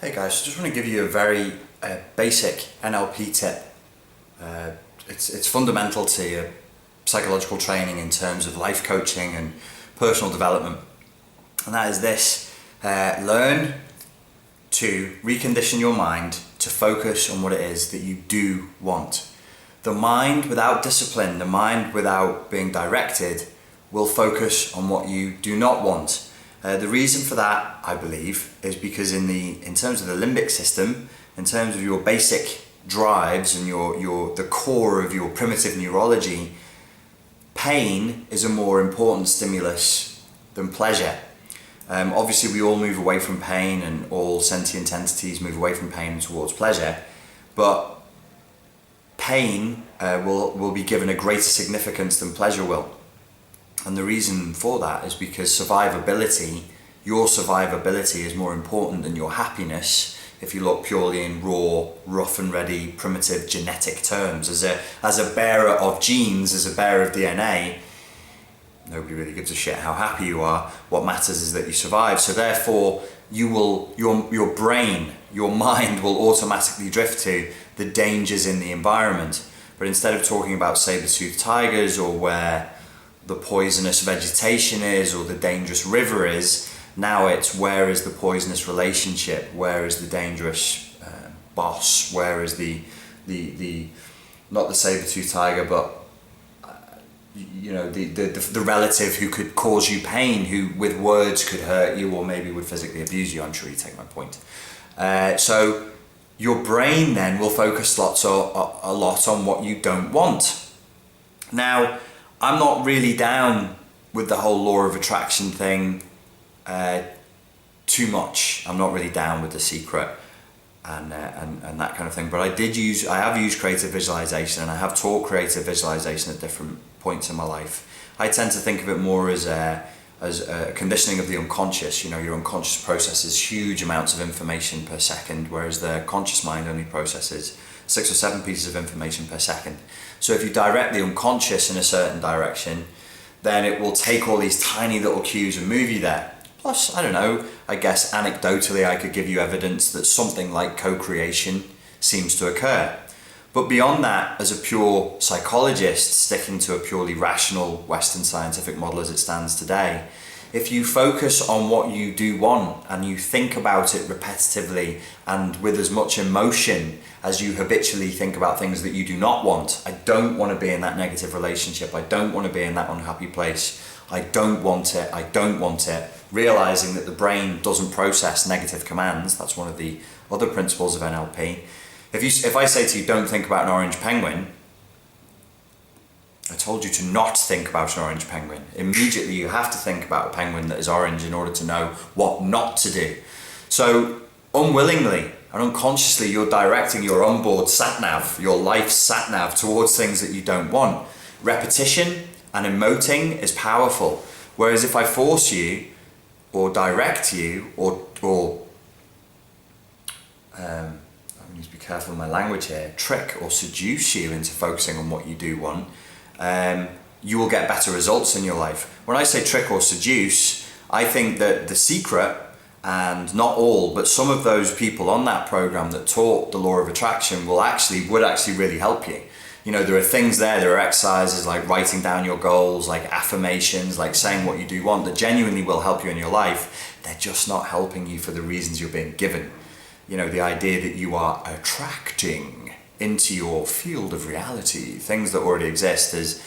Hey guys, just want to give you a very basic NLP tip. It's fundamental to your psychological training in terms of life coaching and personal development. And that is this: learn to recondition your mind to focus on what it is that you do want. The mind without discipline, the mind without being directed, will focus on what you do not want. The reason for that, I believe, is because in terms of the limbic system, in terms of your basic drives and the core of your primitive neurology, pain is a more important stimulus than pleasure. Obviously, we all move away from pain, and all sentient entities move away from pain towards pleasure, but pain will be given a greater significance than pleasure will. And the reason for that is because your survivability is more important than your happiness if you look purely in raw, rough and ready, primitive genetic terms. As a bearer of genes, as a bearer of DNA, nobody really gives a shit how happy you are. What matters is that you survive. So therefore, your brain, your mind will automatically drift to the dangers in the environment. But instead of talking about saber-toothed tigers or where the poisonous vegetation is or the dangerous river is, now it's where is the poisonous relationship, where is the dangerous boss, where is the not the saber-toothed tiger, but the relative who could cause you pain, who with words could hurt you or maybe would physically abuse you. I'm sure you take my point. So your brain then will focus a lot on what you don't want. Now, I'm not really down with the whole law of attraction thing too much. I'm not really down with The Secret and that kind of thing. But I have used creative visualization, and I have taught creative visualization at different points in my life. I tend to think of it more as a conditioning of the unconscious. Your unconscious processes huge amounts of information per second, whereas the conscious mind only processes 6 or 7 pieces of information per second. So if you direct the unconscious in a certain direction, then it will take all these tiny little cues and move you there. Plus, I don't know, I guess anecdotally I could give you evidence that something like co-creation seems to occur. But beyond that, as a pure psychologist, sticking to a purely rational Western scientific model as it stands today, if you focus on what you do want and you think about it repetitively and with as much emotion as you habitually think about things that you do not want, I don't want to be in that negative relationship, I don't want to be in that unhappy place, I don't want it, realizing that the brain doesn't process negative commands. That's one of the other principles of NLP. If I say to you, don't think about an orange penguin, I told you to not think about an orange penguin. Immediately you have to think about a penguin that is orange in order to know what not to do. So unwillingly and unconsciously you're directing your onboard sat-nav, your life sat-nav, towards things that you don't want. Repetition and emoting is powerful. Whereas if I force you or direct you or I need to be careful with my language here, trick or seduce you into focusing on what you do want, you will get better results in your life. When I say trick or seduce, I think that The Secret, and not all, but some of those people on that program that taught the law of attraction would actually really help you. There are things there are exercises like writing down your goals, like affirmations, like saying what you do want, that genuinely will help you in your life. They're just not helping you for the reasons you're being given. The idea that you are attracting into your field of reality things that already exist is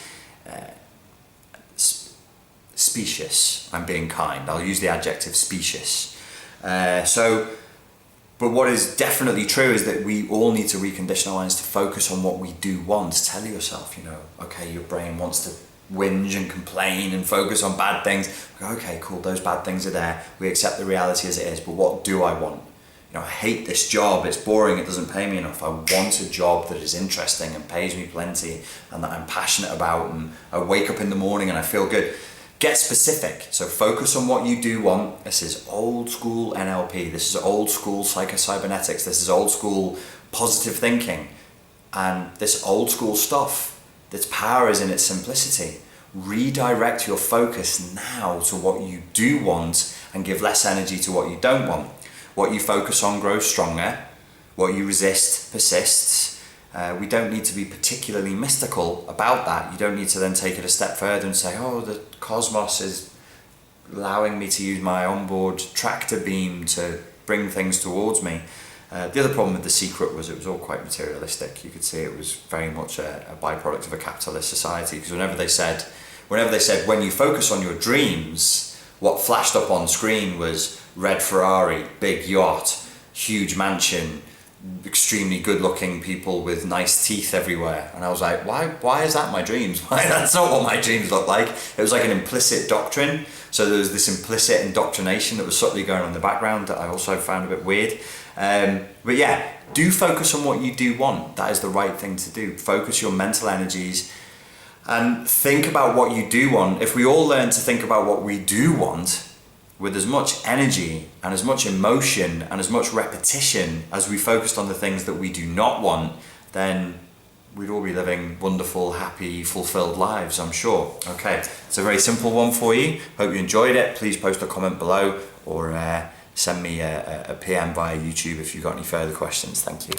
specious. I'm being kind. I'll use the adjective specious. But what is definitely true is that we all need to recondition our minds to focus on what we do want. Tell yourself, okay, your brain wants to whinge and complain and focus on bad things. Okay, cool, those bad things are there. We accept the reality as it is, but what do I want? I hate this job, it's boring, it doesn't pay me enough. I want a job that is interesting and pays me plenty and that I'm passionate about, and I wake up in the morning and I feel good. Get specific. So focus on what you do want. This is old school NLP, this is old school psychocybernetics, this is old school positive thinking. And this old school stuff, its power is in its simplicity. Redirect your focus now to what you do want and give less energy to what you don't want. What you focus on grows stronger. What you resist persists. We don't need to be particularly mystical about that. You don't need to then take it a step further and say, oh, the cosmos is allowing me to use my onboard tractor beam to bring things towards me. The other problem with The Secret was it was all quite materialistic. You could see it was very much a byproduct of a capitalist society, because whenever they said when you focus on your dreams, what flashed up on screen was red Ferrari, big yacht, huge mansion, extremely good looking people with nice teeth everywhere. And I was like, why is that my dreams? That's not what my dreams look like. It was like an implicit doctrine. So there was this implicit indoctrination that was subtly going on in the background that I also found a bit weird. But yeah, do focus on what you do want. That is the right thing to do. Focus your mental energies and think about what you do want. If we all learn to think about what we do want with as much energy and as much emotion and as much repetition as we focused on the things that we do not want, then we'd all be living wonderful, happy, fulfilled lives, I'm sure. Okay, it's a very simple one for you. Hope you enjoyed it. Please post a comment below or send me a PM via YouTube if you've got any further questions. Thank you.